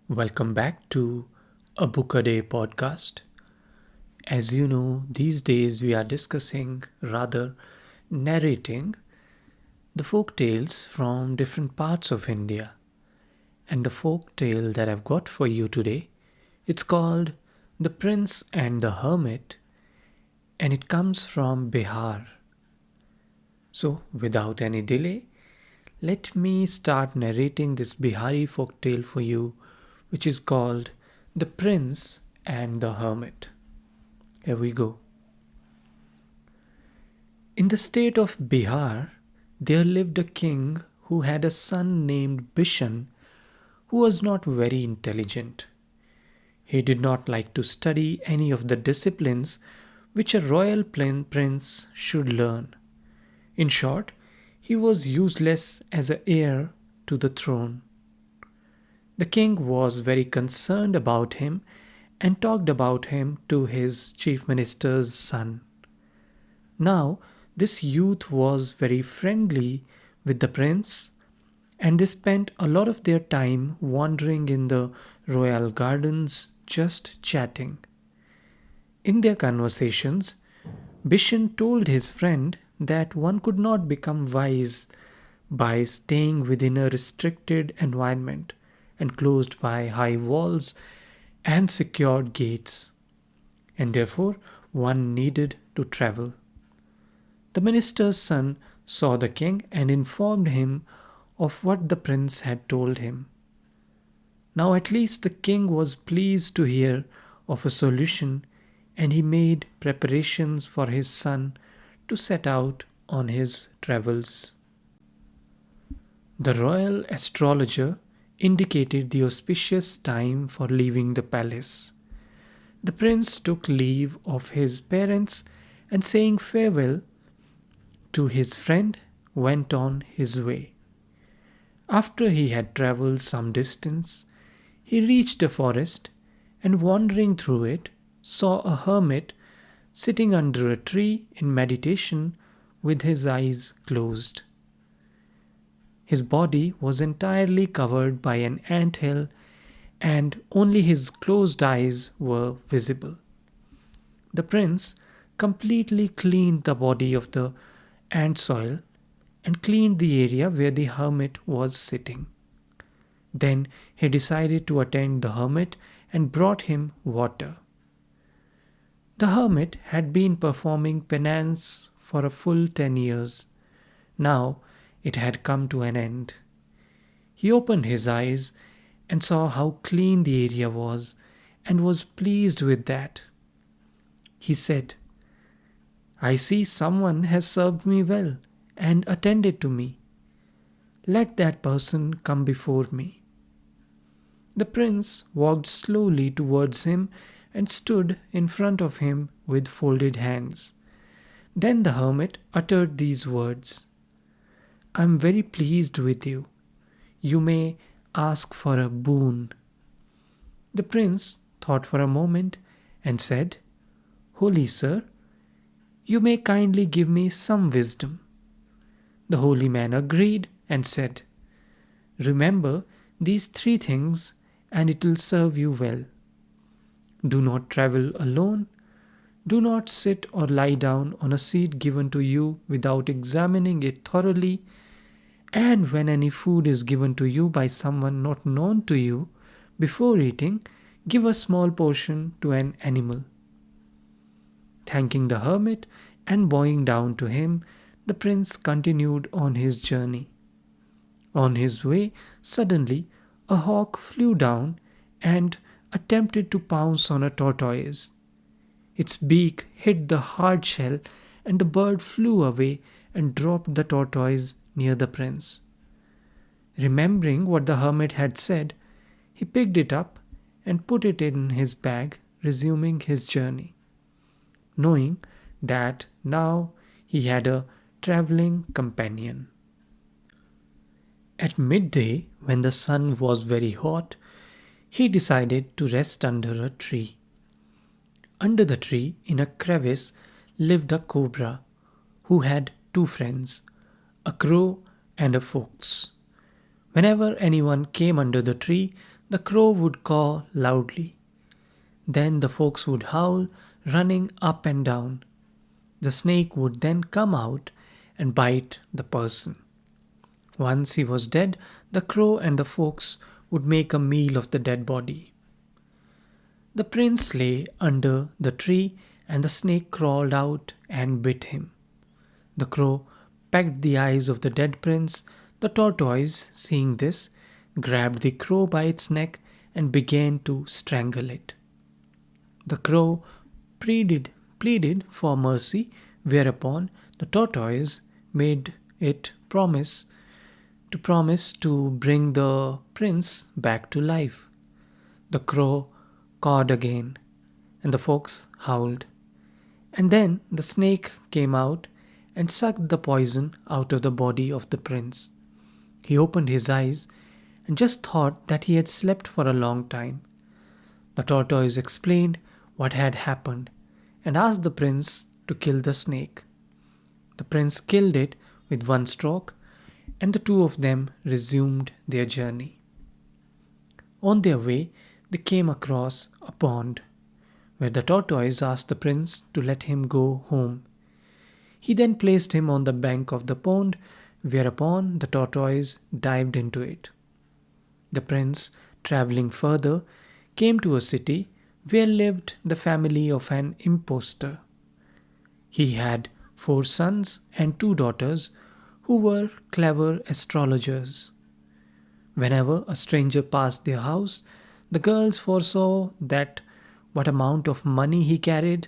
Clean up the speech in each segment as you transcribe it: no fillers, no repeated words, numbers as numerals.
Welcome back to a Book a Day podcast. As you know, these days we are discussing, rather narrating, the folk tales from different parts of India. And the folk tale that I've got for you today, it's called The Prince and the Hermit, and it comes from Bihar. So, without any delay, let me start narrating this Bihari folk tale for you, which is called The Prince and the Hermit. Here we go. In the state of Bihar, there lived a king who had a son named Bishan, who was not very intelligent. He did not like to study any of the disciplines which a royal prince should learn. In short, he was useless as an heir to the throne. The king was very concerned about him and talked about him to his chief minister's son. Now, this youth was very friendly with the prince, and they spent a lot of their time wandering in the royal gardens just chatting. In their conversations, Bishan told his friend that one could not become wise by staying within a restricted environment enclosed by high walls and secured gates, and therefore one needed to travel. The minister's son saw the king and informed him of what the prince had told him. Now at least the king was pleased to hear of a solution, and he made preparations for his son to set out on his travels. The royal astrologer indicated the auspicious time for leaving the palace. The prince took leave of his parents and, saying farewell to his friend, went on his way. After he had travelled some distance, he reached a forest and, wandering through it, saw a hermit sitting under a tree in meditation with his eyes closed. His body was entirely covered by an anthill, and only his closed eyes were visible. The prince completely cleaned the body of the ant soil and cleaned the area where the hermit was sitting. Then he decided to attend the hermit and brought him water. The hermit had been performing penance for a full 10 years. Now it had come to an end. He opened his eyes and saw how clean the area was and was pleased with that. He said, "I see someone has served me well and attended to me. Let that person come before me." The prince walked slowly towards him and stood in front of him with folded hands. Then the hermit uttered these words, "I am very pleased with you. You may ask for a boon." The prince thought for a moment and said, "Holy sir, you may kindly give me some wisdom." The holy man agreed and said, "Remember these 3 things and it will serve you well. Do not travel alone. Do not sit or lie down on a seat given to you without examining it thoroughly. And when any food is given to you by someone not known to you, before eating, give a small portion to an animal." Thanking the hermit and bowing down to him, the prince continued on his journey. On his way, suddenly a hawk flew down and attempted to pounce on a tortoise. Its beak hit the hard shell, and the bird flew away and dropped the tortoise near the prince. Remembering what the hermit had said, he picked it up and put it in his bag, resuming his journey, knowing that now he had a travelling companion. At midday, when the sun was very hot, he decided to rest under a tree. Under the tree, in a crevice, lived a cobra who had 2 friends, a crow and a fox. Whenever anyone came under the tree, The crow would caw loudly. Then the fox would howl, running up and down. The snake would then come out and bite the person. Once he was dead, the crow and the fox would make a meal of the dead body. The prince lay under the tree and the snake crawled out and bit him. The crow pecked the eyes of the dead prince. The tortoise, seeing this, grabbed the crow by its neck and began to strangle it. The crow pleaded for mercy, whereupon the tortoise made it promise to bring the prince back to life. The crow cawed again, and the fox howled. And then the snake came out and sucked the poison out of the body of the prince. He opened his eyes and just thought that he had slept for a long time. The tortoise explained what had happened and asked the prince to kill the snake. The prince killed it with one stroke, and the two of them resumed their journey. On their way, they came across a pond where the tortoise asked the prince to let him go home. He then placed him on the bank of the pond, whereupon the tortoise dived into it. The prince, traveling further, came to a city where lived the family of an impostor. He had 4 sons and 2 daughters who were clever astrologers. Whenever a stranger passed their house, the girls foresaw that what amount of money he carried.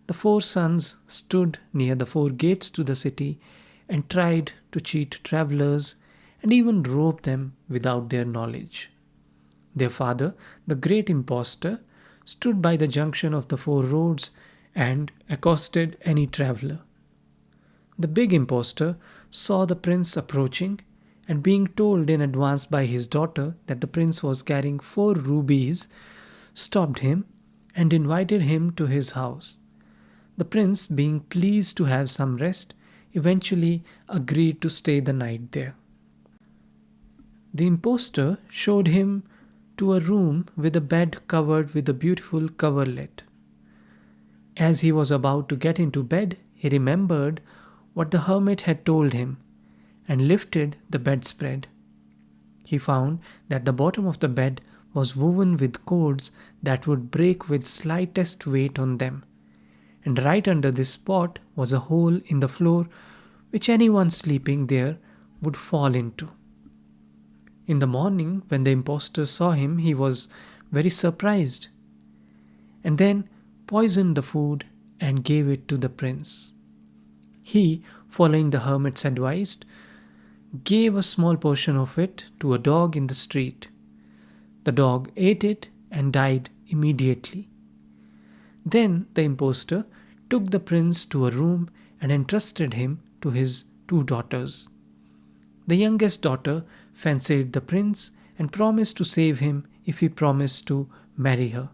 The 4 sons stood near the 4 gates to the city and tried to cheat travelers and even rob them without their knowledge. Their father, the great impostor, stood by the junction of the 4 roads and accosted any traveler. The big impostor saw the prince approaching, and being told in advance by his daughter that the prince was carrying 4 rubies, stopped him and invited him to his house. The prince, being pleased to have some rest, eventually agreed to stay the night there. The impostor showed him to a room with a bed covered with a beautiful coverlet. As he was about to get into bed, he remembered what the hermit had told him and lifted the bedspread. He found that the bottom of the bed was woven with cords that would break with slightest weight on them, and right under this spot was a hole in the floor which anyone sleeping there would fall into. In the morning, when the impostor saw him, he was very surprised, and then poisoned the food and gave it to the prince. He, following the hermit's advice, gave a small portion of it to a dog in the street. The dog ate it and died immediately. Then the impostor took the prince to a room and entrusted him to his 2 daughters. The youngest daughter fancied the prince and promised to save him if he promised to marry her.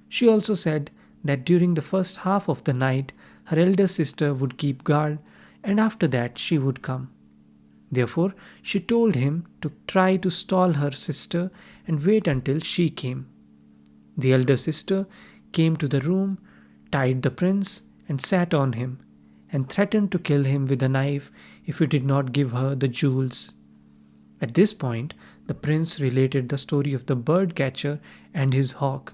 She also said that during the first half of the night her elder sister would keep guard, and after that she would come. Therefore, she told him to try to stall her sister and wait until she came. The elder sister came to the room, tied the prince, and sat on him, and threatened to kill him with a knife if he did not give her the jewels. At this point, the prince related the story of the bird catcher and his hawk.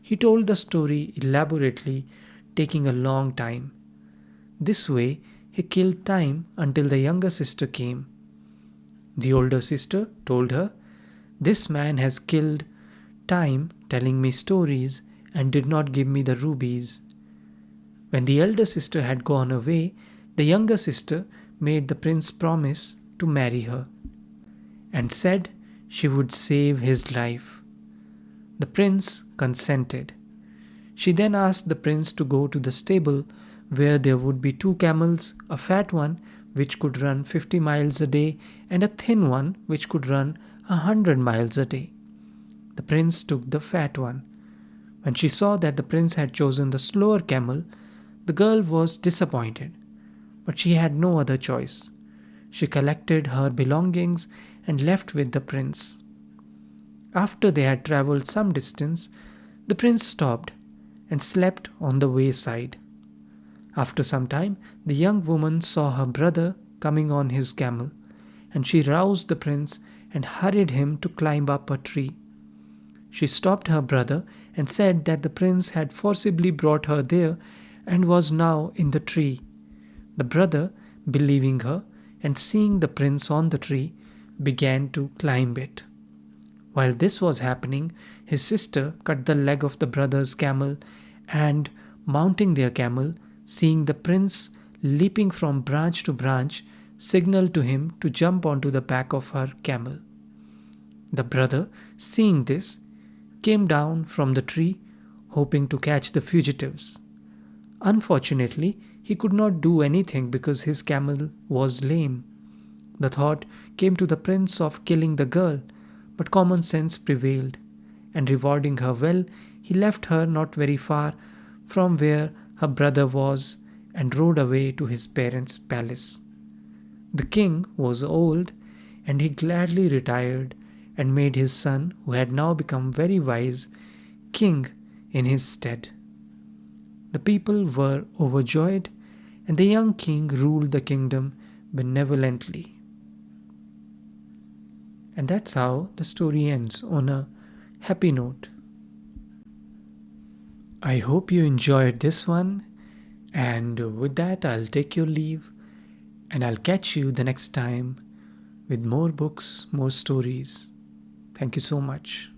He told the story elaborately, taking a long time. This way, he killed time until the younger sister came. The older sister told her, "This man has killed time telling me stories and did not give me the rubies." When the elder sister had gone away, the younger sister made the prince promise to marry her and said she would save his life. The prince consented. She then asked the prince to go to the stable where there would be 2 camels, a fat one which could run 50 miles a day and a thin one which could run 100 miles a day. The prince took the fat one. When she saw that the prince had chosen the slower camel, the girl was disappointed, but she had no other choice. She collected her belongings and left with the prince. After they had travelled some distance, the prince stopped and slept on the wayside. After some time, the young woman saw her brother coming on his camel, and she roused the prince and hurried him to climb up a tree. She stopped her brother and said that the prince had forcibly brought her there and was now in the tree. The brother, believing her and seeing the prince on the tree, began to climb it. While this was happening, his sister cut the leg of the brother's camel and, mounting their camel, seeing the prince leaping from branch to branch, signaled to him to jump onto the back of her camel. The brother, seeing this, came down from the tree, hoping to catch the fugitives. Unfortunately, he could not do anything because his camel was lame. The thought came to the prince of killing the girl, but common sense prevailed, and rewarding her well, he left her not very far from where her brother was and rode away to his parents' palace. The king was old, and he gladly retired and made his son, who had now become very wise, king in his stead. The people were overjoyed, and the young king ruled the kingdom benevolently. And that's how the story ends, on a happy note. I hope you enjoyed this one, and with that, I'll take your leave, and I'll catch you the next time with more books, more stories. Thank you so much.